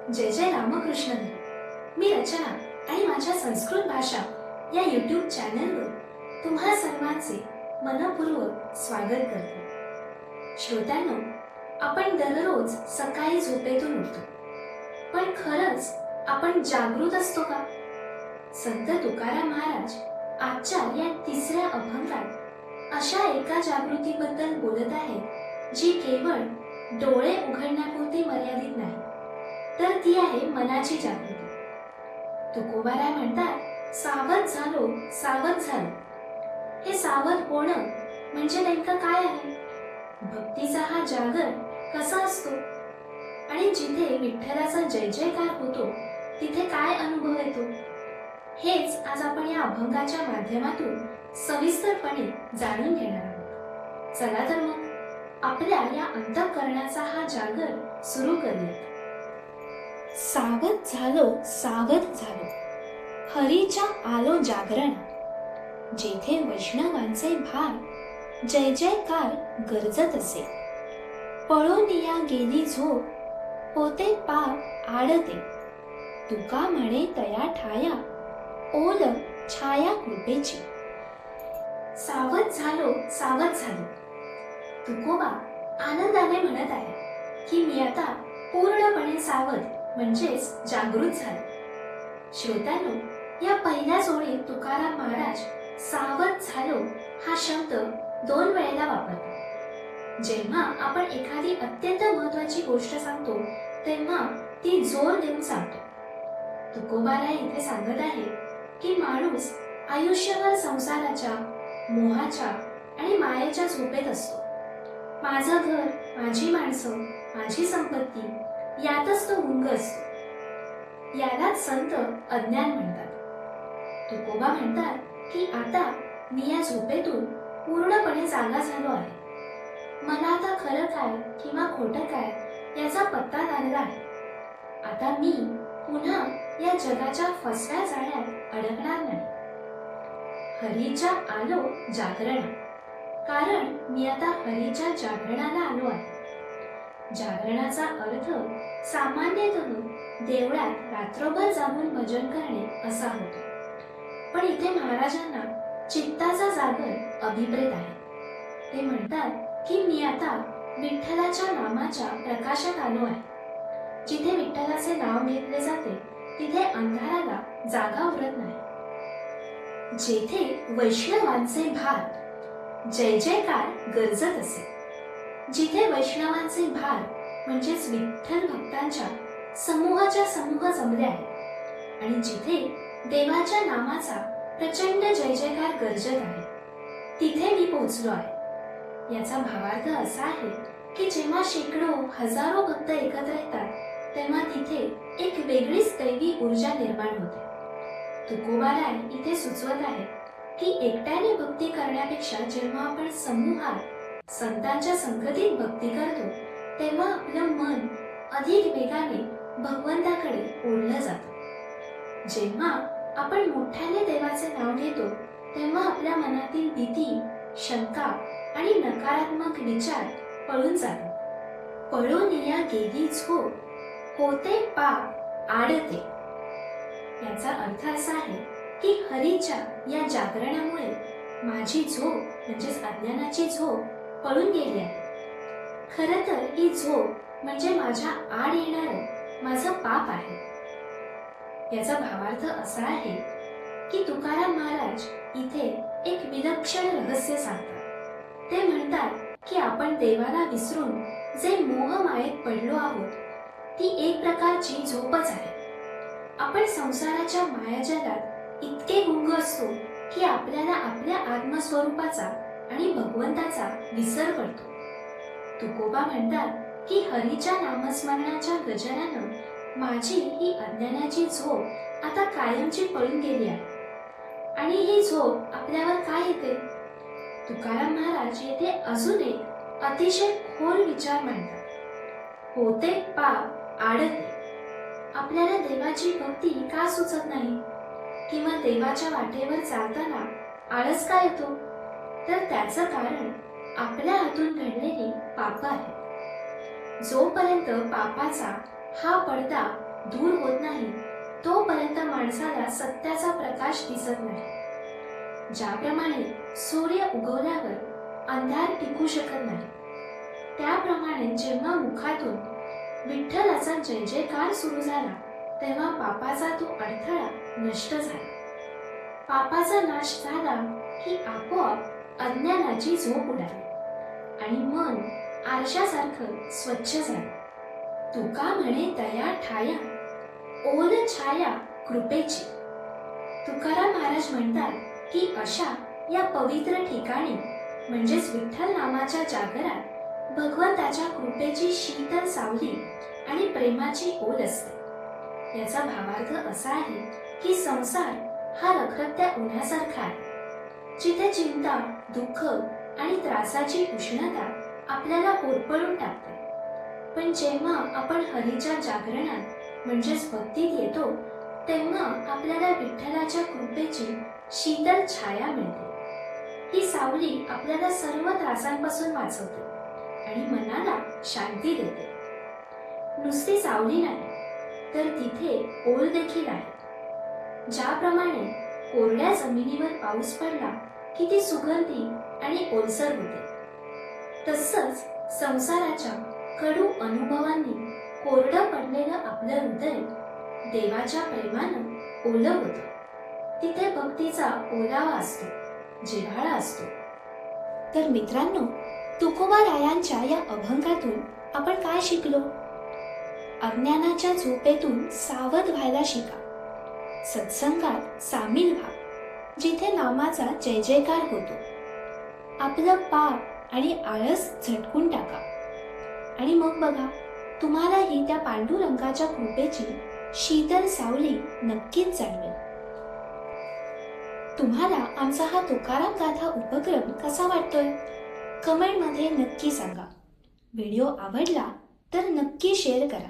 जय जय रामकृष्ण हरी. मी रचना आणि माझ्या संस्कृत भाषा या YouTube चॅनलवर तुम्हा सर्वांचे मनपूर्वक स्वागत करते. श्रोत्यांनो, आपण दररोज सकाळी झोपेतून उठतो, पण खरंच आपण जागृत असतो का? संत तुकाराम महाराज आजच्या या तिसऱ्या अभंगात अशा एका जागृतीबद्दल बोलत आहेत जी केवळ डोळे उघडण्यापुरती मर्यादित नाही, तर ती आहे मनाची जागृती. तुकोबाराय म्हणतात, सावध झालो सावध झालो. हे सावध होणं म्हणजे नेमकं काय आहे? भक्तीचा हा जागर कसा असतो आणि जिथे विठ्ठलाचा जय जयकार होतो तिथे काय अनुभव येतो, हेच आज आपण या अभंगाच्या माध्यमातून सविस्तरपणे जाणून घेणार आहोत. चला तर मग आपल्या या अंतःकरणाचा हा जागर सुरू करूया. सावध झालो हरीच्या आलो जागरण. जेथे वैष्णवांचे भार जय जयकार गरजत असे. पळून या गेली झोप होते पाप आडते. तुका म्हणे तया ठाया ओल छाया कृपेची. सावध झालो. तुकोबा आनंदाने म्हणत आहे की मी आता पूर्णपणे सावध म्हणजेच जागृत झालो. श्रोत्यांनो, या पहिल्या ओळीत तुकाराम महाराज सावध झालो हा शब्द 2 वेळेला वापरतात. जेव्हा आपण एखादी अत्यंत महत्त्वाची गोष्ट सांगतो तेव्हा ती जोर देऊन सांगतो. तुकोबाराय इथे सांगत आहे की माणूस आयुष्यभर संसाराच्या, मोहाच्या आणि मायेच्या झोपेत असतो. माझं घर, माझी माणसं, माझी संपत्ती यातच तो गुंग असतो. यालाच संत अज्ञान म्हणतात. तुकोबा म्हणतात की आता मी या झोपेतून पूर्णपणे जागा झालो आहे. मला आता खरं काय किंवा खोटं काय याचा पत्ता लागला आहे. आता मी पुन्हा या जगाच्या फसव्या जाळ्यात अडकणार नाही. हरीच्या आलो जागरण, कारण मी आता हरीच्या जागरणाला आलो आहे. जागरणाचा अर्थ सामान्यतः देवळात रात्रभर जागून भजन करणे असा होतो, पण इथे महाराजांना चित्ताचा जागर अभिप्रेत आहे. ते म्हणतात की मी आता विठ्ठलाच्या नामाच्या प्रकाशात आलो आहे. जिथे विठ्ठलाचे नाव घेतले जाते तिथे अंधाराला जागा उरत नाही. जेथे वैष्णवांचे भार जय जयकार गरजत असे. जिथे वैष्णवांचे भार म्हणजेच विठ्ठल भक्तांच्या समूहाच्या समूह जमले आहेत आणि जिथे देवाच्या नामाचा प्रचंड जय जयकार गरजत आहे तिथे मी पोहोचलो आहे. याचा भावार्थ असा आहे की जेव्हा शेकडो हजारो भक्त एकत्र येतात तेव्हा तिथे एक वेगळीच दैवी ऊर्जा निर्माण होते. तुकोबाराय इथे सुचवत आहे की एकट्याने भक्ती करण्यापेक्षा जेव्हा आपण समूहात संतांच्या संगतीत भक्ती करतो तेव्हा आपलं मन अधिक वेगाने भगवंताकडे ओढलं जातं. जेव्हा आपण मोठ्याने देवाचे नाव घेतो तेव्हा आपल्या मनातील भीती, शंका आणि नकारात्मक विचार पळून जातात. पळून या गेली झोप होते पाप आडते. याचा अर्थ असा आहे की हरीच्या या जागरणामुळे माझी झोप म्हणजेच अज्ञानाची झोप पळून गेली आहे. खरं तर ही झोप म्हणजे माझ्या आड येणारं माझं पाप आहे. याचा भावार्थ असा आहे की तुकाराम महाराज इथे एक विलक्षण रहस्य सांगतात. ते म्हणतात की आपण देवाला विसरून जे मोहमायेत पडलो आहोत ती एक प्रकारची झोपच आहे. आपण संसाराच्या मायाजालात इतके गुंग असतो की आपल्याला आपल्या आत्मस्वरूपाचा आणि भगवंताचा विसर पडतो. तुकोबा म्हणतात की हरीच्या नामस्मरणाच्या गजरानं माझी ही अज्ञानाची झोप आता कायमची पळून गेली आहे. आणि ही झोप आपल्यावर काय येते? तुकाराम महाराज येथे अजून एक अतिशय खोल विचार मांडतात. होते पाप आडते. आपल्याला देवाची भक्ती का सुचत नाही किंवा देवाच्या वाटेवर चालताना आळस का येतो? तर त्याचं कारण आपल्या हातून घडलेली पाप आहे. जोपर्यंत पापाचा हा पडदा दूर होत नाही तोपर्यंत माणसाला सत्याचा प्रकाश दिसत नाही. ज्याप्रमाणे सूर्य उगवल्यावर अंधार टिकू शकत नाही, त्याप्रमाणे जेव्हा मुखातून विठ्ठलाचा जय जयकार सुरू झाला तेव्हा पापाचा तो अडथळा नष्ट झाला. पापाचा नाश झाला की आपोआप अज्ञानाची झोप उडाली आणि मन आरशासारखं स्वच्छ झालं. तुका म्हणे दया ठाया, ओल छाया कृपेची. तुकाराम महाराज म्हणतात की अशा या पवित्र ठिकाणी म्हणजेच विठ्ठल नामाच्या जागरात भगवंताच्या कृपेची शीतल सावली आणि प्रेमाची ओल असते. याचा भावार्थ असा आहे की संसार हा रखरखत्या उन्हासारखा आहे, जिथे चिंता, दुःख आणि त्रासाची उष्णता आपल्याला होरपळून टाकते. पण जेव्हा आपण हरीच्या जागरणात म्हणजेच भक्तीत येतो तेव्हा आपल्याला विठ्ठलाच्या कृपेची शीतल छाया मिळते. ही सावली आपल्याला सर्व त्रासांपासून वाचवते आणि मनाला शांती देते. नुसती सावली नाही तर तिथे ओल देखील आहे. ज्याप्रमाणे कोरड्या जमिनीवर पाऊस पडला की ती सुगंधी आणि ओलसर होते, तसंच संसाराच्या कडू अनुभवांनी कोरडं पडलेलं आपलं हृदय देवाच्या प्रेमानं ओलं होतं. तिथे भक्तीचा ओलावा असतो, जिव्हाळा असतो. तर मित्रांनो, तुकोबारायांच्या या अभंगातून आपण काय शिकलो? अज्ञानाच्या झोपेतून सावध व्हायला शिका. सत्संगात सामील व्हा, जिथे नामाचा जय जयकार होतो. आपलं पाप आणि आळस झटकून टाका आणि मग बघा, तुम्हालाही त्या पांडुरंगाच्या कृपेची शीतल सावली नक्कीच जाणवेल. तुम्हाला आमचा हा तुकाराम गाथा उपक्रम कसा वाटतोय? कमेंटमध्ये नक्की सांगा. व्हिडिओ आवडला तर नक्की शेअर करा.